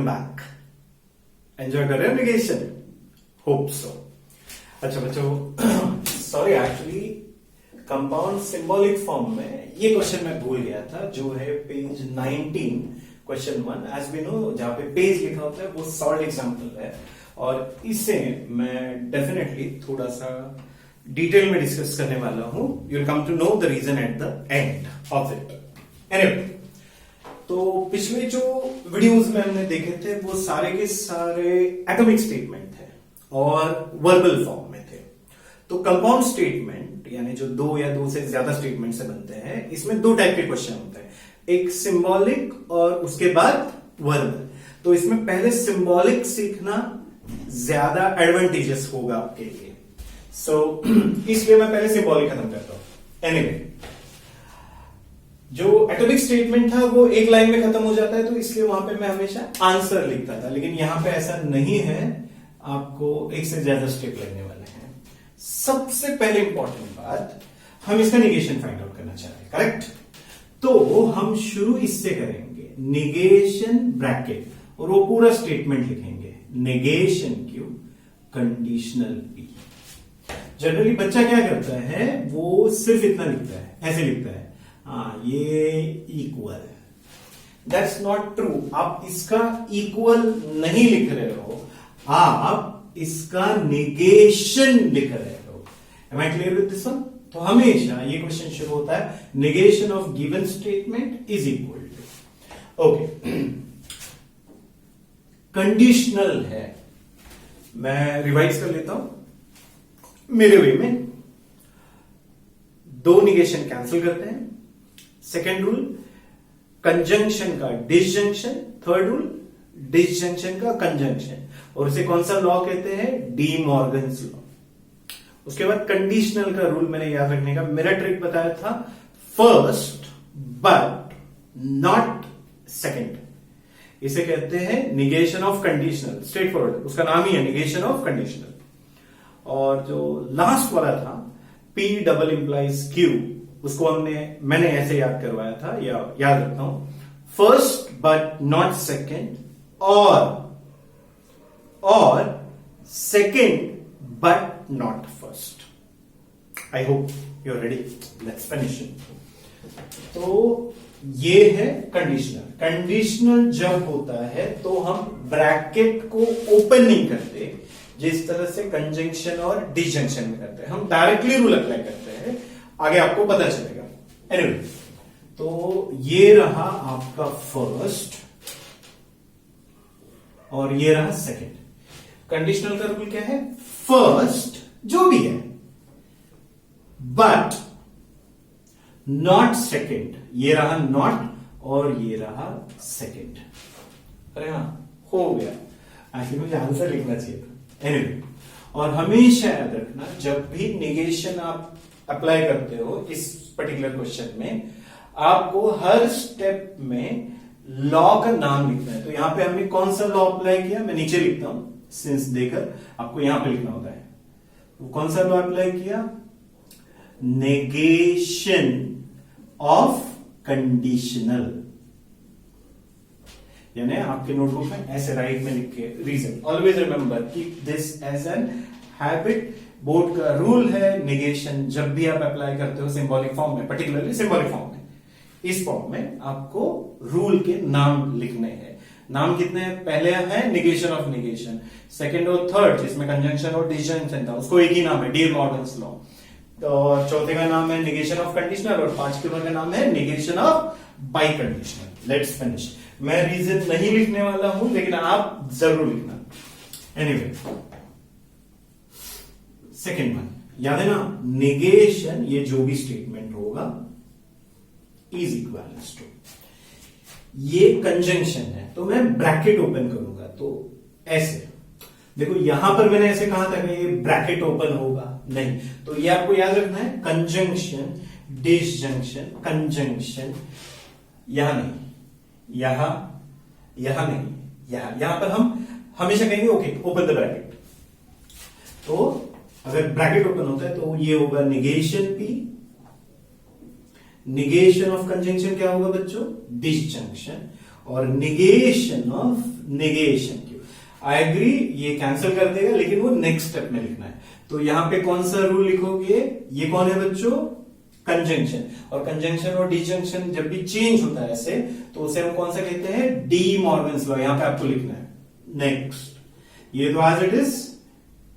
Welcome back. Enjoy कर रहे हो नेगेशन? Hope so. अच्छा बच्चों, sorry actually compound symbolic form में ये क्वेश्चन मैं भूल गया था, जो है page 19 question 1। As we know, जहां पे पेज लिखा होता है वो सॉल्ड एग्जाम्पल है, और इसे मैं डेफिनेटली थोड़ा सा डिटेल में डिस्कस करने वाला हूं। You will come to know the reason at the end of it. Anyway, तो पिछले जो वीडियोस में हमने देखे थे वो सारे के सारे एटॉमिक स्टेटमेंट थे और वर्बल फॉर्म में थे। तो कंपाउंड स्टेटमेंट यानी जो दो या दो से ज्यादा स्टेटमेंट से बनते हैं, इसमें दो टाइप के क्वेश्चन होते हैं, एक सिंबॉलिक और उसके बाद वर्बल। तो इसमें पहले सिंबॉलिक सीखना ज्यादा एडवांटेजेस होगा आपके लिए। सो इसलिए मैं पहले सिंबॉलिक खत्म करता हूं। एनीवे, जो एटॉमिक स्टेटमेंट था वो एक लाइन में खत्म हो जाता है, तो इसलिए वहां पे मैं हमेशा आंसर लिखता था, लेकिन यहां पे ऐसा नहीं है, आपको एक से ज्यादा स्टेप लगने वाले हैं। सबसे पहले इंपॉर्टेंट बात, हम इसका निगेशन फाइंड आउट करना चाह रहे हैं, करेक्ट? तो हम शुरू इससे करेंगे, निगेशन ब्रैकेट, और वो पूरा स्टेटमेंट लिखेंगे, negation Q conditional P. Generally बच्चा क्या करता है, वो सिर्फ इतना लिखता है, ऐसे लिखता है, ये इक्वल। That's not true. आप इसका इक्वल नहीं लिख रहे हो, आप इसका निगेशन लिख रहे हो। Am I clear with this one? तो हमेशा ये क्वेश्चन शुरू होता है, negation of given statement is equal to, okay, conditional है। मैं रिवाइज कर लेता हूं मेरे वे में। दो निगेशन कैंसिल करते हैं। सेकेंड रूल, कंजंक्शन का डिसजंक्शन। थर्ड रूल, डिसजंक्शन का कंजंक्शन। और उसे कौन सा लॉ कहते हैं? D Morgan's law. उसके बाद कंडीशनल का रूल मैंने याद रखने का मेरा ट्रिक बताया था, फर्स्ट बट नॉट सेकेंड। इसे कहते हैं negation of conditional. Straight forward, उसका नाम ही है निगेशन ऑफ कंडीशनल। और जो लास्ट वाला था, P डबल इंप्लाइज Q, उसको मैंने ऐसे याद करवाया था, या याद रखता हूं, फर्स्ट बट नॉट सेकेंड, और second but not first. I hope you are ready. Let's finish it. तो ये है कंडीशनल। कंडीशनल जब होता है तो हम ब्रैकेट को ओपन नहीं करते, जिस तरह से कंजंक्शन और डिसजंक्शन में करते हैं। हम डायरेक्टली रूल अप्लाई करते हैं, आगे आपको पता चलेगा। एनीवे, तो ये रहा आपका फर्स्ट और ये रहा सेकेंड। कंडीशनल का रूल क्या है? फर्स्ट जो भी है बट नॉट सेकेंड। ये रहा नॉट और ये रहा सेकेंड। अरे हाँ, हो गया। एक्चुअली मुझे आंसर लिखना चाहिए था। एनीवे, और हमेशा याद रखना, जब भी निगेशन आप अप्लाई करते हो इस पर्टिकुलर क्वेश्चन में, आपको हर स्टेप में लॉ का नाम लिखना है। तो यहां पे हमने कौन सा लॉ अप्लाई किया, मैं नीचे लिखता हूं, सिंस देकर आपको यहां पे लिखना होता है। तो कौन सा लॉ अप्लाई किया? Negation of conditional. यानी आपके नोटबुक में ऐसे राइट में लिख के, reason always remember, keep this as an habit. Board का रूल है, निगेशन जब भी आप अप्लाई करते हो सिंबॉलिक फॉर्म में, पर्टिकुलरली सिंबॉलिक फॉर्म में, इस फॉर्म में आपको रूल के नाम लिखने हैं। नाम कितने हैं? पहले है निगेशन ऑफ निगेशन, सेकंड और थर्ड जिसमें कंजंक्शन और डिसजंक्शन था उसको एक ही नाम है, डी मॉर्गन्स लॉ। तो चौथे का नाम है निगेशन ऑफ कंडीशनल, और पांचवे का नाम है negation of by conditional. Let's finish. मैं रीजन नहीं लिखने वाला हूं, लेकिन आप जरूर लिखना। एनीवे, सेकेंड वन याद है ना, निगेशन, ये जो भी स्टेटमेंट होगा इज इक्वल टू, ये कंजंक्शन है तो मैं ब्रैकेट ओपन करूंगा, तो ऐसे देखो, यहां पर मैंने ऐसे कहा था कि ये ब्रैकेट ओपन होगा, नहीं, तो ये आपको याद रखना है, कंजंक्शन डिसजंक्शन, कंजंक्शन, यहां नहीं, यहां नहीं, यहां पर हम हमेशा कहेंगे ओके ओपन द ब्रैकेट। तो अगर ब्रैकेट ओपन होता है तो ये होगा negation p, negation of conjunction क्या होगा बच्चों? डिसजंक्शन, और negation of negation q. I agree, ये कैंसिल कर देगा, लेकिन वो नेक्स्ट स्टेप में लिखना है। तो यहां पे कौन सा रूल लिखोगे? ये कौन है बच्चों? कंजंक्शन। और कंजंक्शन और डिजंक्शन जब भी चेंज होता है ऐसे, तो उसे हम कौन सा कहते हैं? D Morgan's law. यहां पे आपको लिखना है। नेक्स्ट, ये तो एज इट इज,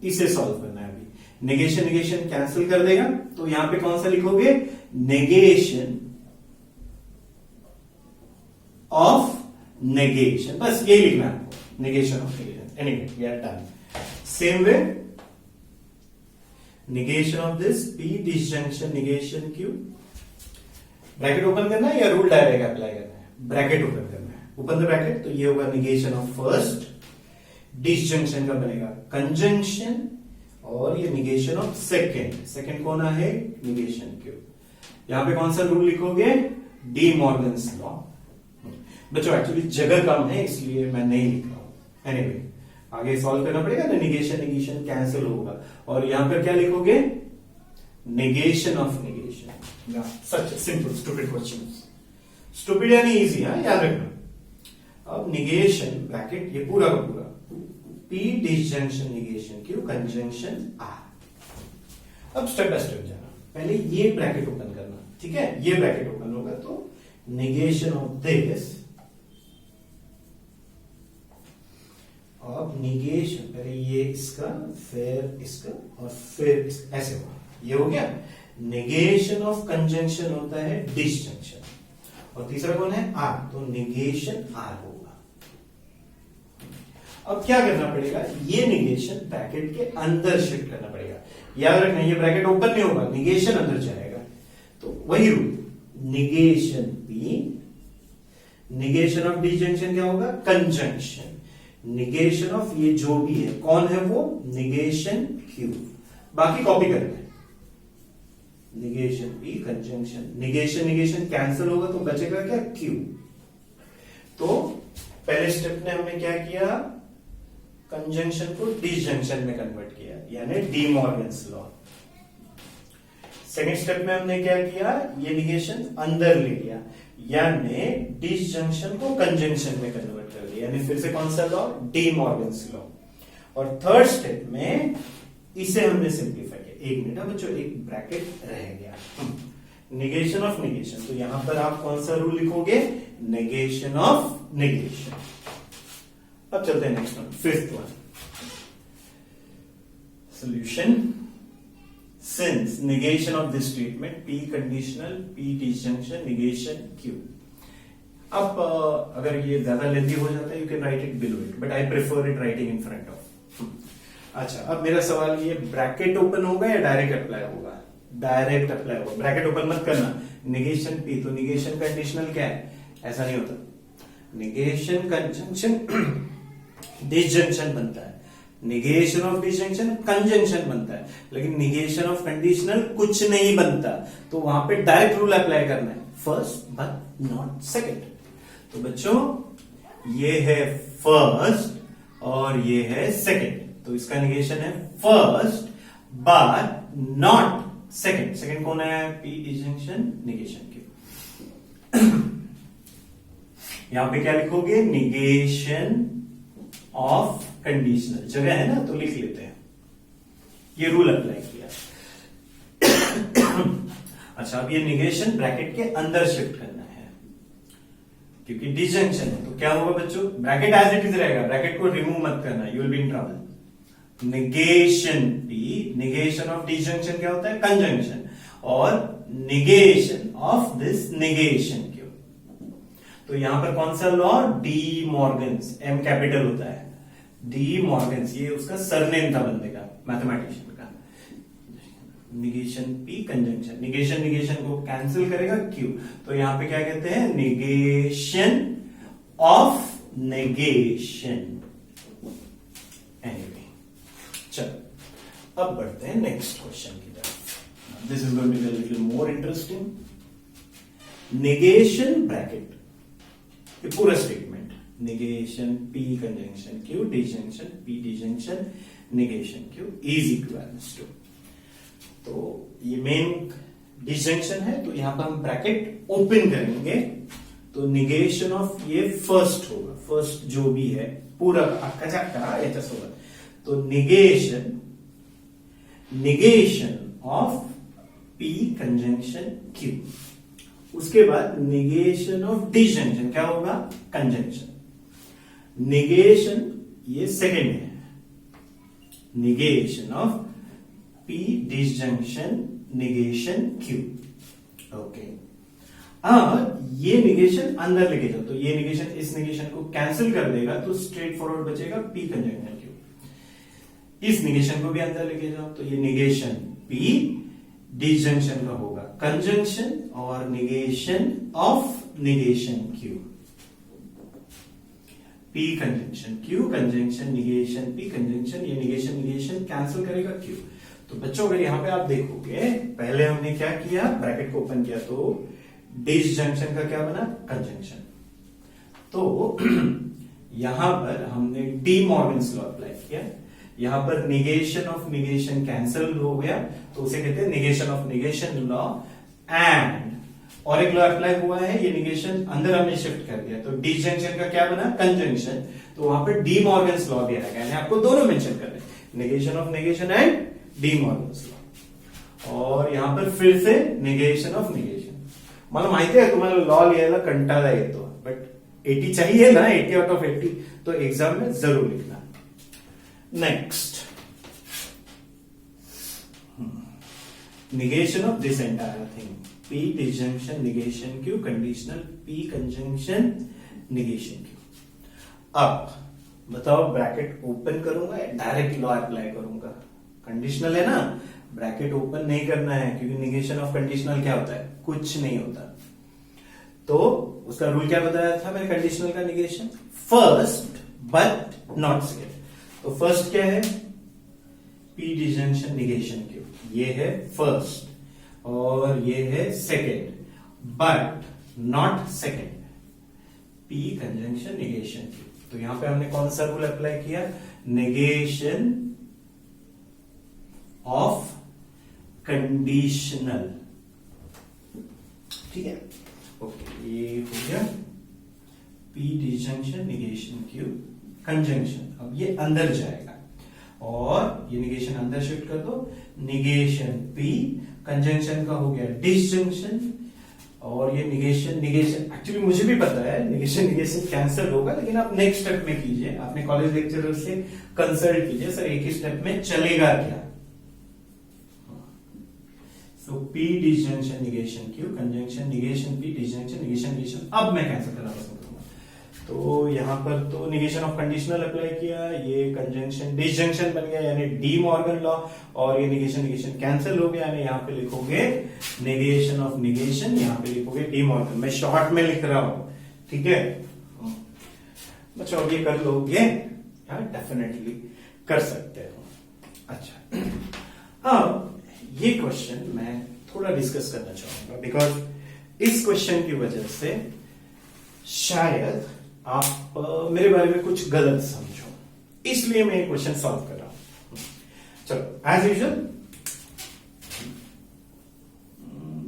इसे सॉल्व करना है अभी। नेगेशन नेगेशन कैंसिल कर देगा, तो यहां पे कौन सा लिखोगे? नेगेशन ऑफ नेगेशन, बस यही लिखना है आपको, negation of negation. Anyway, we are done. Same way, negation of this p disjunction negation q। Bracket open करना है या रूल डायरेक्ट अप्लाई करना है? ब्रैकेट ओपन करना है। ओपन द ब्रैकेट, तो ये होगा negation of फर्स्ट, डिसजंक्शन का बनेगा कंजंक्शन, और ये negation of सेकेंड। सेकेंड कौन है? negation q। यहां पे कौन सा रूल लिखोगे? D Morgan's law. बच्चों एक्चुअली जगह कम है, इसलिए मैं नहीं लिख रहा हूं। एनीवे, आगे सॉल्व करना पड़ेगा ना। नेगेशन नेगेशन कैंसिल होगा, और यहां पर क्या लिखोगे? Negation of negation. Such simple stupid question. Stupid यानी इजी, हाँ, याद रखना। अब नेगेशन ब्रैकेट, ये पूरा का पूरा, p disjunction negation q conjunction r. अब स्टेप बाय स्टेप जाना। पहले ये ब्रैकेट ओपन करना, ठीक है? ये ब्रैकेट ओपन होगा, तो नेगेशन ऑफ दिस, अब निगेशन, पहले ये इसका, फिर इसका, और फिर इसका, ऐसे होगा। ये हो गया। नेगेशन ऑफ कंजंक्शन होता है डिसजंक्शन, और तीसरा कौन है? आर, तो नेगेशन आर होगा। अब क्या करना पड़ेगा? ये नेगेशन ब्रैकेट के अंदर शिफ्ट करना पड़ेगा। याद रखना, ये ब्रैकेट ओपन नहीं होगा, नेगेशन अंदर जाएगा। तो वही rule, negation P, negation of disjunction क्या होगा? कंजंक्शन। निगेशन ऑफ ये जो भी है, कौन है वो? Negation Q. बाकी कॉपी करना है। Negation P conjunction, negation negation cancel होगा, तो बचेगा क्या? क्यू। तो पहले स्टेप में हमने क्या किया? कंजंक्शन को डिसजंक्शन में कन्वर्ट किया, यानी D Morgan's law. Second step में हमने क्या किया? ये निगेशन अंदर ले लिया, यानी डिसजंक्शन को कंजंक्शन में कन्वर्ट कर दिया, यानी फिर से कौन सा लॉ? De Morgan's law. और थर्ड स्टेप में इसे हमने सिंप्लीफाई किया। एक मिनट बच्चों, एक ब्रैकेट रह गया। नेगेशन ऑफ नेगेशन, तो यहां पर आप कौन सा रूल लिखोगे? Negation of negation. अब चलते हैं next one, fifth one. Solution, since negation of this statement p conditional, p disjunction, negation q। अब अगर ये ज्यादा लेंथी हो जाता है, you can write it below it, but I prefer it writing in front of. अच्छा, अब मेरा सवाल ये, ब्रैकेट ओपन होगा या डायरेक्ट अप्लाई होगा? डायरेक्ट अप्लाई होगा। ब्रैकेट ओपन मत करना। नेगेशन p, तो नेगेशन कंडीशनल क्या है? ऐसा नहीं होता। नेगेशन कंजंक्शन डिसजंक्शन बनता है, निगेशन ऑफ डिसजंक्शन कंजंक्शन बनता है, लेकिन निगेशन ऑफ कंडीशनल कुछ नहीं बनता। तो वहां पे डायरेक्ट रूल अप्लाई करना है, फर्स्ट बट नॉट सेकंड। तो बच्चों ये है फर्स्ट और ये है सेकंड, तो इसका निगेशन है first but not second. Second कौन है? पी डिसजंक्शन निगेशन के। यहां पे क्या लिखोगे? Negation of conditional. जगह है ना, तो लिख लेते हैं। ये रूल अप्लाई किया। अच्छा, अब ये निगेशन ब्रैकेट के अंदर शिफ्ट करना है, क्योंकि डिसजंक्शन है। तो क्या होगा बच्चों? ब्रैकेट एज इट इज रहेगा, ब्रैकेट को रिमूव मत करना, you will be in trouble. Negation p, negation of disjunction क्या होता है? कंजंक्शन, और negation of this negation q. तो यहां पर कौन सा law? De Morgan's, M capital होता है, डी मॉर्गन्स, ये उसका सरनेम था बंदे का, मैथमेटिशियन का। Negation P conjunction, negation negation को कैंसिल करेगा क्यू, तो यहां पे क्या कहते हैं? Negation of negation. एनीवे, चलो अब बढ़ते हैं नेक्स्ट क्वेश्चन की तरफ। This is going to be a little more interesting. Negation bracket, ये पूरा statement, negation p conjunction q, disjunction p disjunction negation q is equivalence to. तो ये मेन डिसजंक्शन है, तो यहां पर हम ब्रैकेट ओपन करेंगे, तो निगेशन ऑफ ये फर्स्ट होगा, फर्स्ट जो भी है पूरा अक्का चक्का याच्याच होगा. तो negation of P conjunction Q. उसके बाद निगेशन ऑफ डिसजंक्शन क्या होगा, कंजंक्शन. निगेशन ये सेकेंड है, negation of P disjunction negation Q. Okay. ये निगेशन अंदर लेके जाओ, तो ये निगेशन इस निगेशन को कैंसिल कर देगा, तो स्ट्रेट फॉरवर्ड बचेगा P कंजंक्शन Q. इस निगेशन को भी अंदर लेके जाओ, तो ये निगेशन P डिसजंक्शन का होगा कंजंक्शन और negation of negation Q. P conjunction Q conjunction negation P conjunction, ये निगेशन कैंसिल करेगा Q. तो बच्चों अगर यहां पे आप देखोगे, पहले हमने क्या किया, ब्रैकेट को ओपन किया तो डिसजंक्शन का क्या बना, कंजंक्शन. तो यहां पर हमने डी मॉर्गन्स लॉ अप्लाई किया. यहां पर निगेशन ऑफ निगेशन कैंसिल हो गया, तो उसे कहते हैं negation of negation law. And और एक लॉ अप्लाई हुआ है, ये निगेशन अंदर हमने शिफ्ट कर दिया, तो डिसजंक्शन का क्या बना, कंजंक्शन. तो वहां पर डी मॉर्गन्स लॉ भी आएगा, यानी आपको दोनों मेंशन कर रहे हैं, negation of negation and D Morgan's law. और यहां पर फिर से निगेशन ऑफ निगेशन. मला माहिती आहे तुम्हाला लॉ लिहायला कंटाळा येतो, बट 80 चाहिए ना, 80 आउट ऑफ 80, तो एग्जाम में जरूर लिखना. Next, negation of this entire thing, P disjunction negation Q conditional P conjunction negation Q. अब बताओ ब्रैकेट ओपन करूंगा या डायरेक्ट लॉ अप्लाई करूंगा. कंडीशनल है ना, ब्रैकेट ओपन नहीं करना है, क्योंकि निगेशन ऑफ कंडीशनल क्या होता है, कुछ नहीं होता. तो उसका रूल क्या बताया था मैंने कंडीशनल का, negation first but not second. तो फर्स्ट क्या है, P डिसजंक्शन निगेशन Q, ये है फर्स्ट, और ये है second, but not second P conjunction negation Q. तो यहां पे हमने कौन सा रूल अप्लाई किया, निगेशन ऑफ कंडीशनल. ठीक है, ओके, ये हो गया P disjunction negation Q conjunction. अब ये अंदर जाएगा और ये निगेशन अंदर शिफ्ट कर दो, निगेशन P कंजंक्शन का हो गया डिसजंक्शन, और ये निगेशन एक्चुअली मुझे भी पता है निगेशन कैंसिल होगा, लेकिन आप नेक्स्ट स्टेप में कीजिए, अपने कॉलेज लेक्चरर से कंसल्ट कीजिए, सर एक ही स्टेप में चलेगा क्या. सो P disjunction negation Q conjunction negation P disjunction negation. अब मैं कैंसिल करना पसंद करूंगा, तो यहां पर तो निगेशन ऑफ कंडीशनल अप्लाई किया, ये कंजंक्शन डिसजंक्शन बन गया यानी डी मॉर्गन लॉ, और ये निगेशन कैंसिल हो गया, यानी यहां पे लिखोगे निगेशन ऑफ निगेशन, यहां पे लिखोगे डी मॉर्गन. मैं शॉर्ट में लिख रहा हूं, ठीक है बच्चों, अब ये कर लोगे, डेफिनेटली कर सकते हो. अच्छा, अब ये क्वेश्चन मैं थोड़ा डिस्कस करना चाहूंगा, बिकॉज इस क्वेश्चन की वजह से शायद आप मेरे बारे में कुछ गलत समझो, इसलिए मैं ये क्वेश्चन सॉल्व कर रहा हूं. चलो एज यूजुअल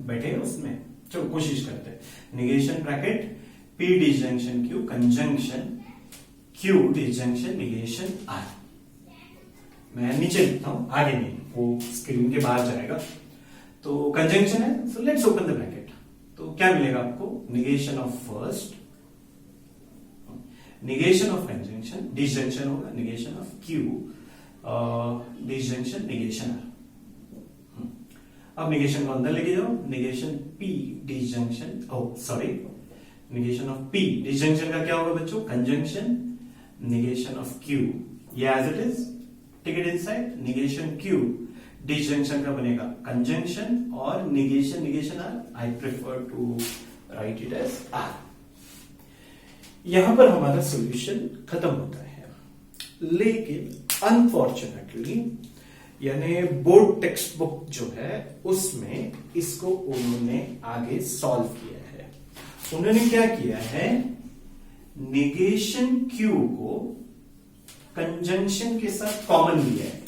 बैठे उसमें, चलो कोशिश करते हैं. Negation bracket P disjunction Q conjunction Q disjunction negation R. मैं नीचे लिखता हूं, आगे नहीं, वो स्क्रीन के बाहर जाएगा. तो कंजंक्शन है, so let's open the bracket. तो क्या मिलेगा आपको, negation of first, negation of conjunction, disjunction होगा negation of Q, disjunction negation R. अब निगेशन को अंदर लेके जाओ, negation P disjunction, negation of P disjunction का क्या होगा बच्चों, कंजंक्शन निगेशन ऑफ Q, ये as it is, take it inside. Negation Q disjunction का बनेगा कंजंक्शन, और negation R, I prefer to write it as R. यहां पर हमारा सॉल्यूशन खत्म होता है, लेकिन अनफॉर्चुनेटली यानी बोर्ड टेक्स्ट बुक जो है उसमें इसको उन्होंने आगे सॉल्व किया है. उन्होंने क्या किया है, निगेशन Q को कंजंक्शन के साथ कॉमन लिया है.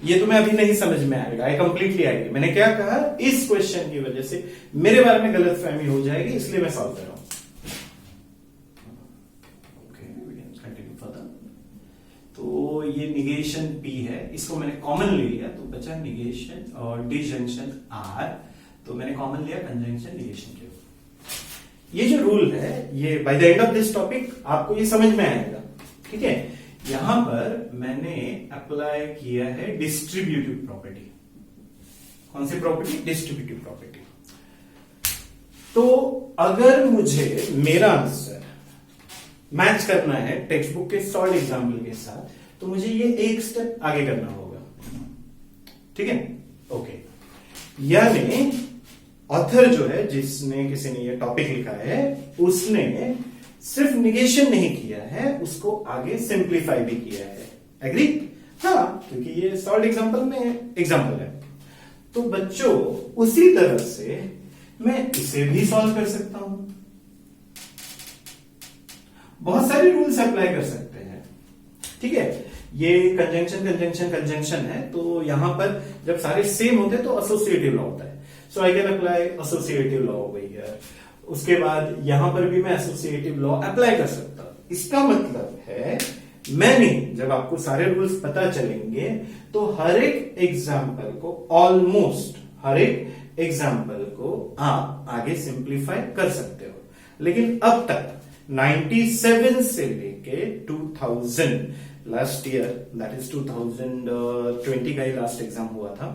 ये तुम्हें अभी नहीं समझ में आएगा, आई कंप्लीटली आएगी. मैंने क्या कहा, इस क्वेश्चन की वजह से मेरे बारे में गलतफहमी हो जाएगी, इसलिए मैं सॉल्व कर रहा हूं. तो ये निगेशन P है, इसको मैंने कॉमन ले लिया तो बचा निगेशन और डिसजंक्शन R, तो मैंने कॉमन लिया कंजंक्शन निगेशन के। ये जो रूल है ये by the end of this topic आपको ये समझ में आएगा, ठीक है। यहां पर मैंने अप्लाई किया है डिस्ट्रीब्यूटिव प्रॉपर्टी। कौन सी प्रॉपर्टी? Distributive property. तो अगर मुझे मेरा आंसर मैच करना है टेक्स्ट बुक के सॉल्व एग्जाम्पल के साथ, तो मुझे ये एक स्टेप आगे करना होगा, ठीक है, ओके। यानी ऑथर जो है, जिसने किसी ने ये टॉपिक लिखा है, उसने सिर्फ निगेशन नहीं किया है, उसको आगे सिंप्लीफाई भी किया है। एग्री? हाँ, क्योंकि ये सॉल्व एग्जाम्पल में एग्जाम्पल है। तो बच्चों उसी तरह से मैं इसे भी सॉल्व कर सकता हूं, बहुत सारे रूल्स अप्लाई कर सकते हैं, ठीक है। ये कंजंक्शन कंजंक्शन कंजंक्शन है, तो यहां पर जब सारे सेम होते हैं तो एसोसिएटिव लॉ होता है, so I can apply associative law over here. उसके बाद यहां पर भी मैं एसोसिएटिव लॉ अप्लाई कर सकता हूं। इसका मतलब है मैंने, जब आपको सारे रूल्स पता चलेंगे तो हर एक एग्जाम्पल को, ऑलमोस्ट हर एक एग्जाम्पल को आप आगे सिंप्लीफाई कर सकते हो। लेकिन अब तक 97 से लेके 2000 लास्ट ईयर, दैट इज 2020 का ही लास्ट एग्जाम हुआ था,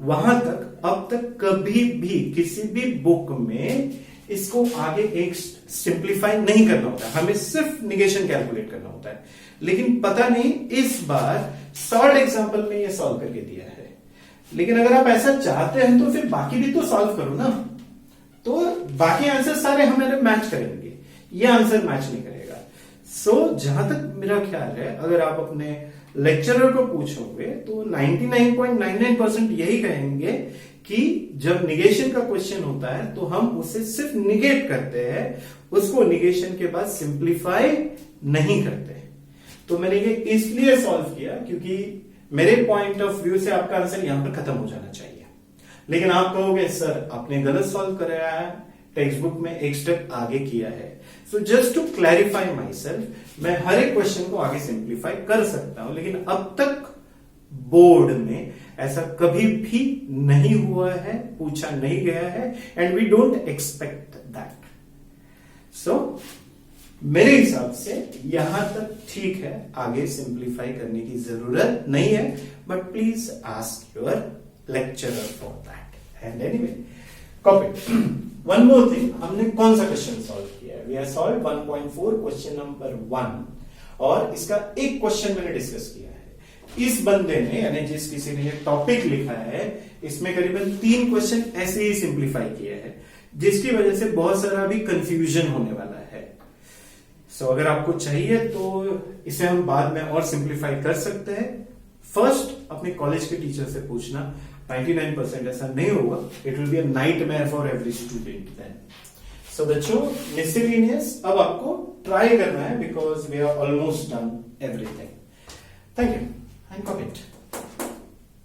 वहां तक अब तक कभी भी किसी भी बुक में इसको आगे एक सिंप्लीफाई नहीं करना होता है, हमें सिर्फ निगेशन कैलकुलेट करना होता है। लेकिन पता नहीं इस बार सॉल्व एग्जाम्पल में ये सॉल्व करके दिया है। लेकिन अगर आप ऐसा चाहते हैं तो फिर बाकी भी तो सॉल्व करो ना, तो बाकी आंसर सारे हमें मैच करेंगे, ये आंसर मैच नहीं करेगा। सो जहां तक मेरा ख्याल है, अगर आप अपने लेक्चरर को पूछोगे तो 99.99% यही कहेंगे कि जब निगेशन का क्वेश्चन होता है तो हम उसे सिर्फ निगेट करते हैं, उसको निगेशन के बाद सिंप्लीफाई नहीं करते। तो मैंने ये इसलिए सॉल्व किया क्योंकि मेरे पॉइंट ऑफ व्यू से आपका आंसर यहां पर खत्म हो जाना चाहिए। लेकिन आप कहोगे सर आपने गलत सॉल्व कराया है, टेक्स्ट बुक में एक स्टेप आगे किया है। So just to clarify myself, मैं हर एक क्वेश्चन को आगे सिंप्लीफाई कर सकता हूं, लेकिन अब तक बोर्ड में ऐसा कभी भी नहीं हुआ है, पूछा नहीं गया है, and we don't expect that. So मेरे हिसाब से यहां तक ठीक है, आगे सिंप्लीफाई करने की जरूरत नहीं है, but please ask your lecturer for that. And anyway, copy one more thing, हमने कौन सा क्वेश्चन सॉल्व किया है? We have solved 1.4 question number 1, और इसका एक क्वेश्चन मैंने डिस्कस किया है। इस बंदे ने, यानी जिस किसी ने ये टॉपिक लिखा है, इसमें करीबन 3 क्वेश्चन ऐसे ही सिंप्लीफाई किए हैं, जिसकी वजह से बहुत सारा भी कंफ्यूजन होने वाला है। सो अगर आपको चाहिए तो इसे हम बाद में और सिंप्लीफाई कर सकते हैं। फर्स्ट अपने कॉलेज के टीचर से पूछना, 99% ऐसा नहीं होगा, it will be a nightmare for every student then. So बच्चों, मिसलेनियस अब आपको ट्राई करना है, because we are almost done everything. Thank you and comment.